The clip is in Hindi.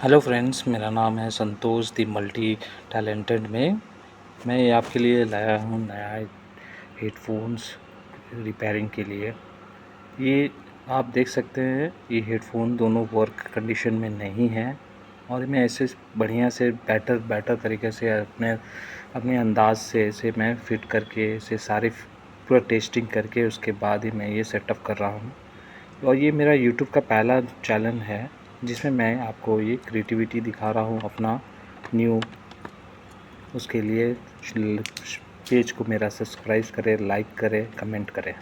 हेलो फ्रेंड्स, मेरा नाम है संतोष दी मल्टी टैलेंटेड में। मैं आपके लिए लाया हूँ नया हेडफोन्स रिपेयरिंग के लिए। ये आप देख सकते हैं, ये हेडफोन दोनों वर्क कंडीशन में नहीं है और मैं ऐसे बढ़िया से बेटर तरीके से अपने अपने अंदाज से इसे मैं फिट करके इसे सारे पूरा टेस्टिंग करके उसके बाद ही मैं ये सेटअप कर रहा हूँ। और ये मेरा यूट्यूब का पहला चैनल है जिसमें मैं आपको ये क्रिएटिविटी दिखा रहा हूँ अपना न्यू। उसके लिए पेज को मेरा सब्सक्राइब करें, लाइक करें, कमेंट करें।